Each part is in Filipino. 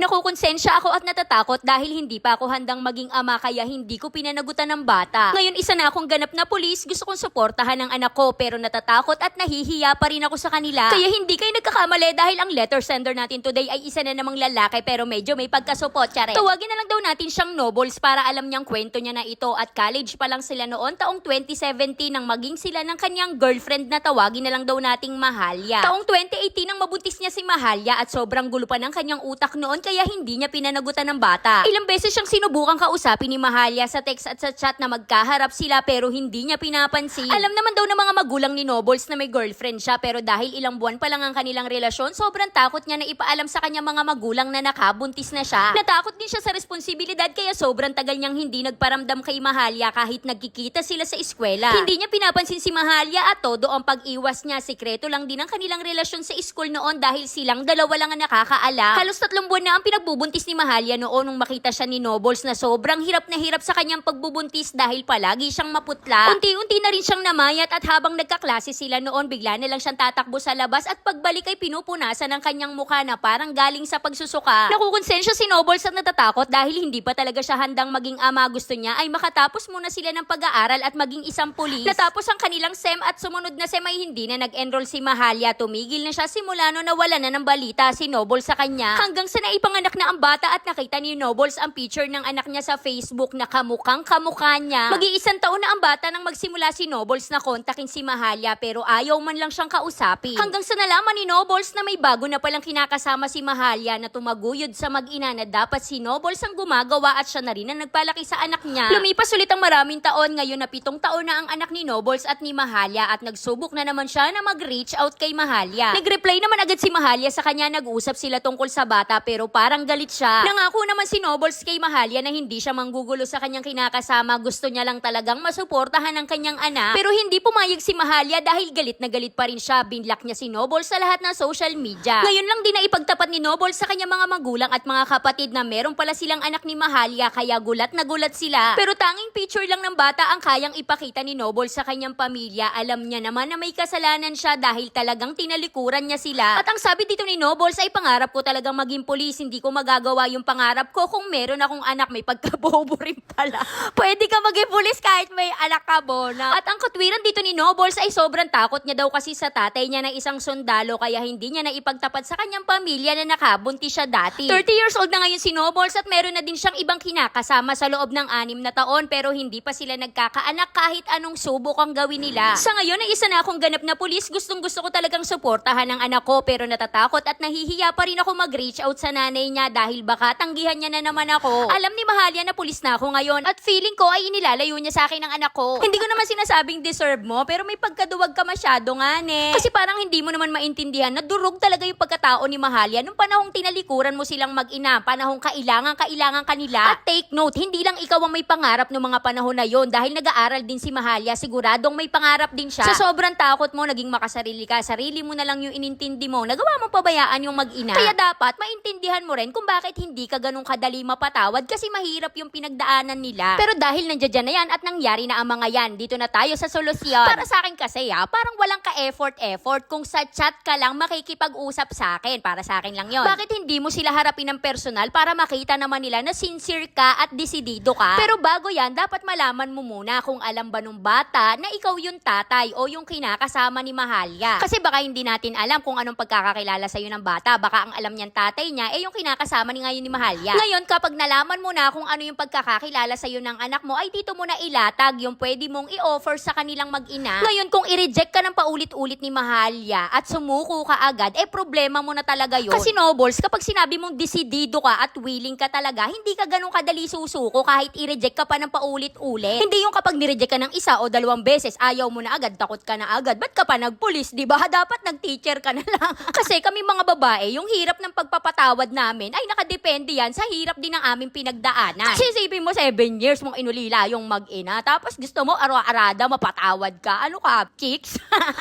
Nakukonsensya ako at natatakot dahil hindi pa ako handang maging ama kaya hindi ko pinanagutan ng bata. Ngayon isa na akong ganap na pulis, gusto kong suportahan ang anak ko pero natatakot at nahihiya pa rin ako sa kanila. Kaya hindi kayo nagkakamali dahil ang letter sender natin today ay isa na namang lalaki pero medyo may pagkasupot, tsare. Tawagin na lang daw natin siyang Nobles para alam niyang kwento niya na ito at college pa lang sila noon taong 2017 nang maging sila ng kanyang girlfriend na tawagin na lang daw nating Mahalia. Taong 2018 nang mabuntis niya si Mahalia at sobrang gulo pa ng kanyang utak noon kaya hindi niya pinanagutan ng bata. Ilang beses siyang sinubukang kausapin ni Mahalia sa text at sa chat na magkaharap sila pero hindi niya pinapansin. Alam naman daw ng mga magulang ni Nobles na may girlfriend siya pero dahil ilang buwan pa lang ang kanilang relasyon, sobrang takot niya na ipaalam sa kanyang mga magulang na nakabuntis na siya. Natakot din siya sa responsibilidad kaya sobrang tagal niyang hindi nagparamdam kay Mahalia kahit nagkikita sila sa eskwela. Hindi niya pinapansin si Mahalia at todo ang pag-iwas niya. Sikreto lang din ang kanilang relasyon sa school noon dahil silang dalawa lang ang nakakaalam. Halos 3 buwan na ang pinagbubuntis ni Mahalia noon nung makita siya ni Nobles na sobrang hirap na hirap sa kanyang pagbubuntis dahil palagi siyang maputla. Unti-unti na rin siyang namayat at habang nagkaklase sila noon bigla na lang siyang tatakbo sa labas at pagbalik ay pinupunasan ng kanyang mukha na parang galing sa pagsusuka. Nakukonsensya si Nobles at natatakot dahil hindi pa talaga siya handang maging ama. Gusto niya ay makatapos muna sila ng pag-aaral at maging isang pulis. Natapos ang kanilang SEM at sumunod na SEM ay hindi na nag-enroll si Mahalia. Tumigil na siya simula no nawala na ng balita si Nobles sa kanya. Hanggang sa naipanganak na ang bata at nakita ni Nobles ang picture ng anak niya sa Facebook na kamukhang kamukha niya. Mag-iisang taon na ang bata nang magsimula si Nobles na kontakin si Mahalia pero ayaw man lang siyang kausapin. Hanggang sa nalaman ni Nobles na may bago na palang kinakasama si Mahalia na tumaguyod sa mag-ina na dapat si Nobles ang gumagawa at siya na rin ang nagpalaki sa anak niya. Lumipas ulit ang maraming taon, ngayon na 7 taon na ang anak ni Nobles at ni Mahalia at nagsubok na naman siya na mag-reach out kay Mahalia. Nag-reply naman agad si Mahalia sa kanya, nag-usap sila tungkol sa bata pero parang galit siya. Nangako naman si Nobles kay Mahalia na hindi siya manggugulo sa kanyang kinakasama, gusto niya lang talagang masuportahan ang kanyang anak. Pero hindi pumayag si Mahalia dahil galit na galit pa rin siya, binlock niya si Nobles sa lahat ng social media. Ngayon lang din na ipagtapat ni Nobles sa kanyang mga magulang at mga kapatid na meron pala silang anak ni Mahalia kaya gulat na gulat sila. Pero tanging picture lang ng bata ang kayang ipakita ni Nobles sa kanyang pamilya. Alam niya naman na may kasalanan siya dahil talagang tinalikuran niya sila. At ang sabi dito ni Nobles ay pangarap ko talagang maging pulis, hindi ko magagawa yung pangarap ko kung meron akong anak, may pagkabobo rin pala. Pwede ka maging pulis kahit may anak ka, Bona. At ang katwiran dito ni Nobles ay sobrang takot niya daw kasi sa tatay niya na isang sundalo kaya hindi niya na ipagtapat sa kanyang pamilya na nakabuntis siya dati. 30 years old na ngayon si Nobles at meron na din siyang ibang kinakasama sa loob ng 6 na taon pero hindi pa sila nagkakaanak kahit anong subok ang gawin nila. Sa ngayon ay isa na akong ganap na pulis, gustong gusto ko talagang suportahan ang anak ko pero natatakot at nahihiya pa rin ako mag-reach out sa nanay niya dahil baka tanggihan niya na naman ako. Alam ni Mahalia na pulis na ako ngayon at feeling ko ay inilalayo niya sa akin ang anak ko. Hindi ko naman sinasabing deserve mo pero may pagkaduwag ka masyado nga ne. Kasi parang hindi mo naman maintindihan na durog talaga yung pagkatao ni Mahalia nung panahong tinalikuran mo silang mag-ina, panahong kailangan kanila. At take note, hindi lang ikaw ang may pangarap noong mga panahon na yon dahil nag-aaral din si Mahalia, siguradong may pangarap din siya. Sa sobrang takot mo, naging makasarili ka, sarili mo na lang yung inintindi mo, nagawa mo pabayaan yung mag-ina. Kaya dapat maintindihan mo rin kung bakit hindi ka ganun kadali mapatawad kasi mahirap yung pinagdaanan nila. Pero dahil nandiyan na yan at nangyari na ang mga yan, dito na tayo sa solusyon. Para sa akin kasi parang walang ka-effort kung sa chat ka lang makikipag-usap sa akin. Para sa akin lang yon. Bakit hindi mo sila harapin ng personal para makita naman nila na sincere ka at desidido ka? Pero bago yan, dapat malaman mo muna kung alam ba nung bata na ikaw yung tatay o yung kinakasama ni Mahalia. Kasi baka hindi natin alam kung anong pagkakakilala sa'yo ng bata. Baka ang alam niyang tatay niya yung kinakasama ni ngayon ni Mahalia. Ngayon, kapag nalaman mo na kung ano yung pagkakakilala sa'yo ng anak mo, ay dito mo na ilatag yung pwede mong i-offer sa kanilang mag-ina. Ngayon, kung i-reject ka ng paulit-ulit ni Mahalia at sumuko ka agad, problema mo na talaga yun. Kasi Nobles, kapag sinabi mong desidido ka at willing ka talaga, hindi ka ganun kadali susuko kahit i-reject ka pa ng paulit-ulit. Hindi yung kapag ni-reject ka ng 1 o 2 beses, ayaw mo na agad, takot ka na agad. Ba't ka pa nagpulis, di ba? Dapat nag-teacher ka na lang. Kasi kami mga babae, yung hirap ng pagpapatawad namin ay nakadepende yan sa hirap din ng aming pinagdaanan. Kasi isipin mo, 7 years mong inulila yung mag-ina, tapos gusto mo araw-arada mapatawad ka. Ano ka, chicks?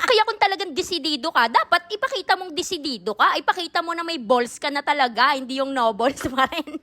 Kaya kung talagang desidido ka, dapat ipakita mong desidido ka. Ipakita mo na may balls ka na talaga, hindi yung no balls pa rin.